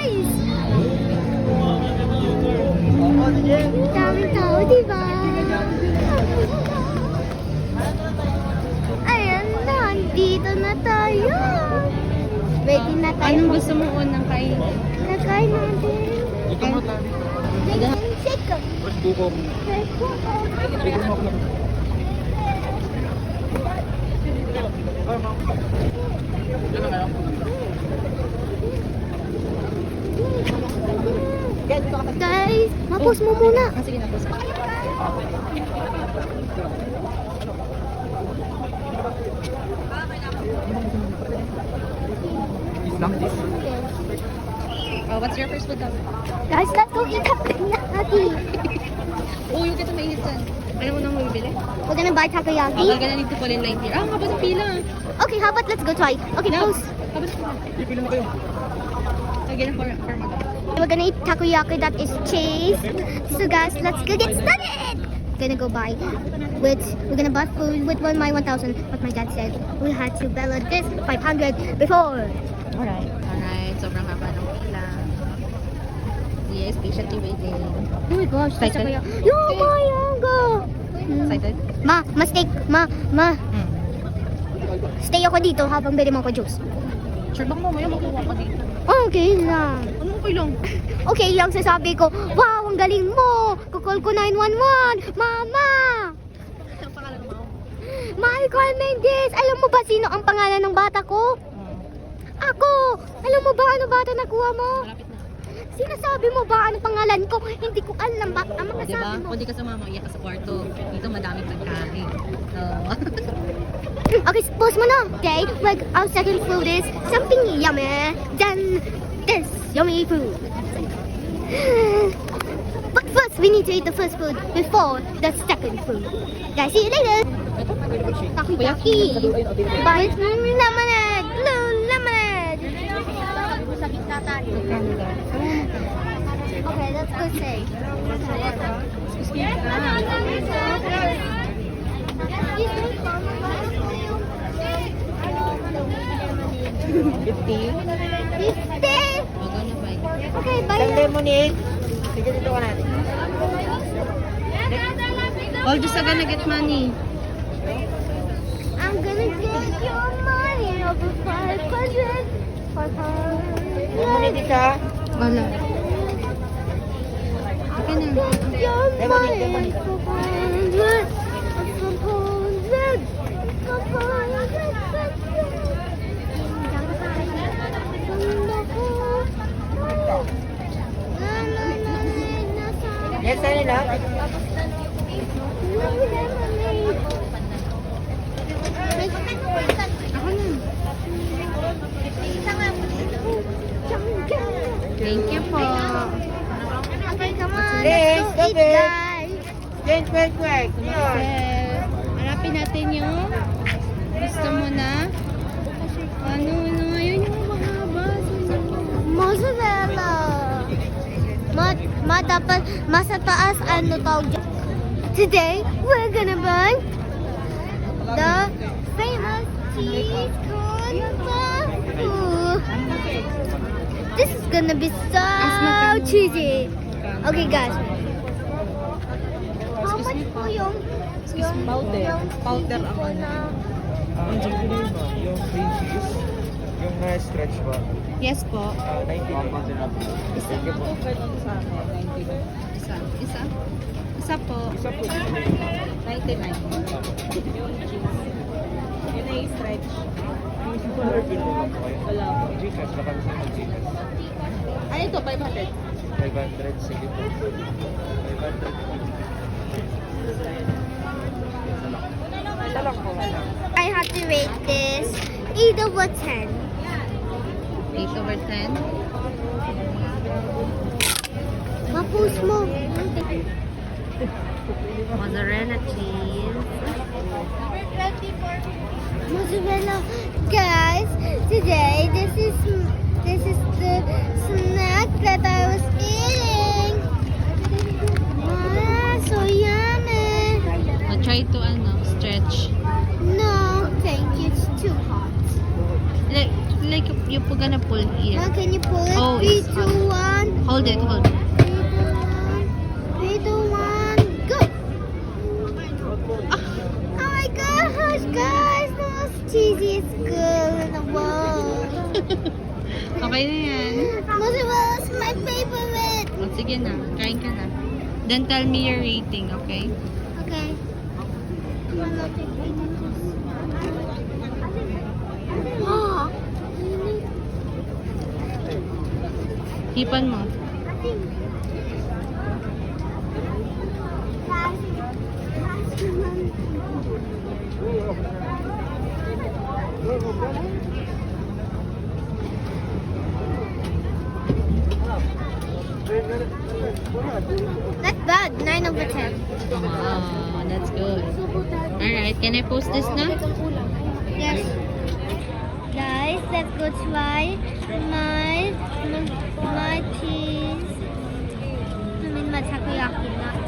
guys! Daming tao, diba? Ayan na, dito na tayo. Ready na tayo. Anong gusto mo unang kainin? Nakain natin. Ito mo tayo. Shake up. Mas bukong. Bigyan mo ako lang. Yan na kayo. Guys, mapos mo muna. Sige na po. Is lang this? Oh, what's your first food daw? Guys, let's go eat up natin. Oh, yung kita mainit dyan. Ano mo nang bumibili? We're gonna buy Oh, takoyaki. gagana need to call in line here. Ah, ang haba ng pila. Okay, how about let's go try? Okay, No. pause. Haba ng pila. Ipila na kayo. Again, for mother. We're gonna eat takoyaki that is cheese. So guys, let's go get started. We're gonna buy food with my 1,000. But my dad said we had to ballot this 500 before. Alright. Sobrang haba ng pila. Yes, patiently waiting. Oh my gosh, Excited? takoyaki. No, Mayanga. Excited? Ma, stay ako dito habang bili mo ko juice. Sure bang mamaya makuha ka dito? Okay lang. Ano okay lang? Okay lang, sasabi ko, wow, ang galing mo. Kukol ko 911. Mama! Ano pangalan mo? Michael Mendes! Alam mo ba sino ang pangalan ng bata ko? Ako! Alam mo ba ano bata nakuha mo? Malapit na. Sinasabi mo ba ano pangalan ko? Hindi ko alam ba ang Diba? makasabi mo. Kung di ka sumama, iyak ka sa kwarto. Dito madaming pagkain. So, Okay, pause mo na. Okay, like our second food is something yummy than this yummy food. But first, we need to eat the first food before the second food. Guys, see you later. Takoyaki. Bite lemonade. Blue lemonade. Okay, let's go say. excuse me. Fifty. Bago na ba? Okay, bye. lemonade. Sige dito ka natin. All just gonna get money. I'm gonna get your money over 500. 500. Lemonade isa. Wala. Okay na. Get your money Lemonade. for 500. 500. 500. Yes, ano na? Ako na. Thank you po. Okay, come on. Let's Let's go go, eat, babe. guys. Quick. Yun. Hanapin natin yung gusto mo na. Ano ngayon yung mahaba. Mozzarella. Dapat masa taas ano tawag dyan. Today, we're gonna buy the famous cheese corn tofu. This is gonna be so cheesy. Okay, guys. How much po yung Powder. Powder ang po na Ang yung cream cheese, yung na-stretch ba? Yes po. 90. Isa. Isa. Isa po. Isa po. 99. Yun ay stretch. Yung super bill mo lang po kayo. Wala po. Gcash, baka gusto mo Gcash. Ano ito? 500? 500, sige po. 500. Isa lang po. I have to rate this 8 over 10. 8 over 10. Mapus mo. Mozzarella cheese. Mozzarella. Guys, today this is the snack that I was eating. Wow, so yummy. Try to stretch. No, thank you. It's too hot. Like you're gonna pull here. Mom, can you pull it? Oh, 3, it's 2, hot. Hold it, hold it. 3, 2, 1, go! Oh my gosh, guys! The most cheesiest girl in the world. Okay na yan. Most my favorite. O, sige na. Kain ka na. Then tell me your rating, okay? Okay. Hipan mo. That's bad. 9 over 10. Wow, that's good. Alright, can I post this now? Yes. Guys, let's go try my cheese. I mean my takoyaki nut.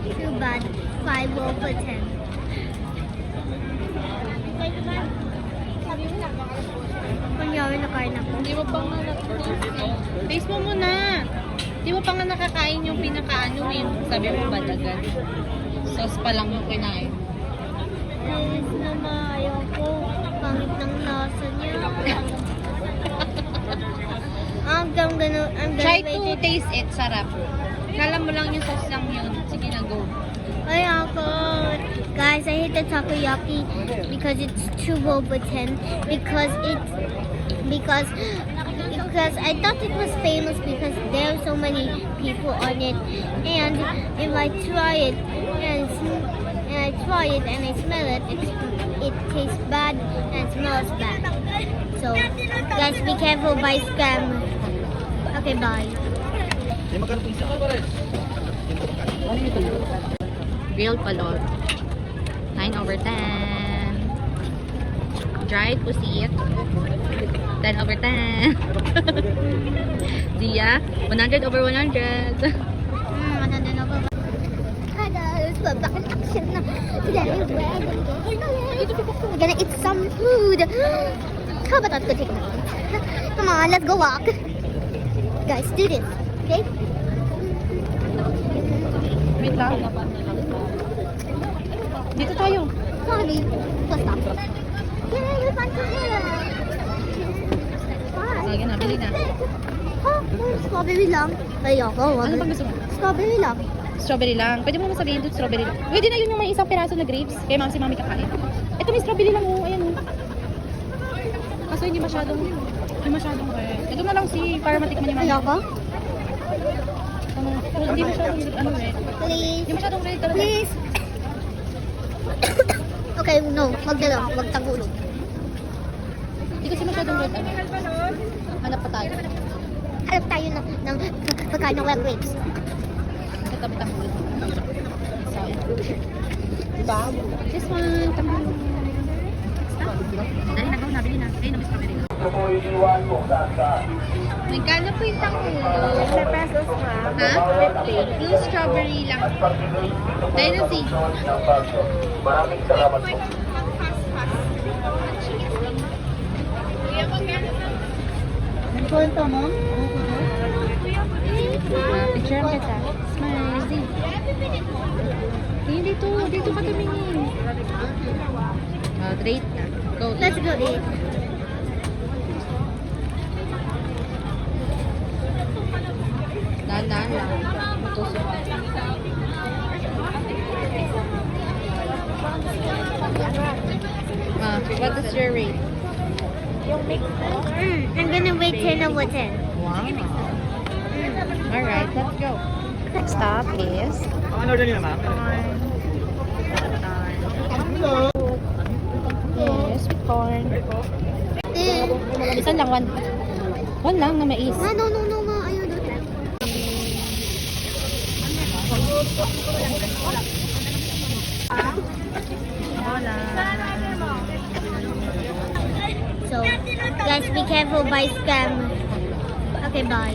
Too bad. 5 over 10. Kunyari na kain ako. Hindi mo pa nga face mo muna. Hindi mo pa nga nakakain yung pinakaano eh. Sabi mo badagan. Sauce pa lang yung kinain. Please naman, ayoko. Pangit ng lasa niya. I'm gonna Try rate to it. taste it. Sarap. Kala mo lang yung sauce lang yun. Sige na, go. Ayoko. Guys, I hate the takoyaki because it's 2 over 10. Because I thought it was famous because there are so many people on it. And if I try it and I smell it, it tastes bad and smells bad. So, guys, be careful by scam. Okay, bye. Grilled palot. 9 over 10. Dried pusit. 10 over 10. Dia, 100 over 100. 100 over. Hi guys, we're back in action. Today we're gonna eat some food. How about us go take a nap? Come on, let's go walk. Guys, do this, okay? Wait lang. Dito tayo. Sorry, let's stop. Yay, we found some here. Sige na, bili na. Oh, strawberry lang. Ayoko, wag. Ano bang gusto mo? Strawberry lang. Strawberry lang. Pwede mo naman sabihin doon strawberry lang. Pwede na yun yung may isang piraso na grapes. Kaya si mami kakain. Ito may strawberry lang oh. Ayan oh. Kaso hindi masyadong red. Ito na lang para matikman yung mami. Ayoko. Hindi masyadong red. Please. Hindi masyadong red talaga. Please. Okay, no. Wag na lang. Wag tagulog. Hindi kasi masyadong red. Hanap pa tayo. Hanap tayo ng pagkain ng wild grapes. Tabi tanggol. This one, tanggol. Dali na, go. Nabili na. Ayun, nabili strawberry lang. Magkano po yung tanggol? 10 pesos ha? Ha? Yung strawberry lang. Dahil na si. Maraming salamat po. Konto mo? Picture kita. Smile. Di. Dito. Dito ka tumingin. Rate na. Go. Let's go eat. Dahan-dahan lang. Matusok. What is your rate? I'm gonna rate 10 over 10. Wow. Alright, let's go. Next stop is Ano order niyo, ma'am? yes, with corn. Isan lang, one. One lang na mais. Ah, no, ma. Ayaw doon. So, guys, be careful by scam. Okay, bye.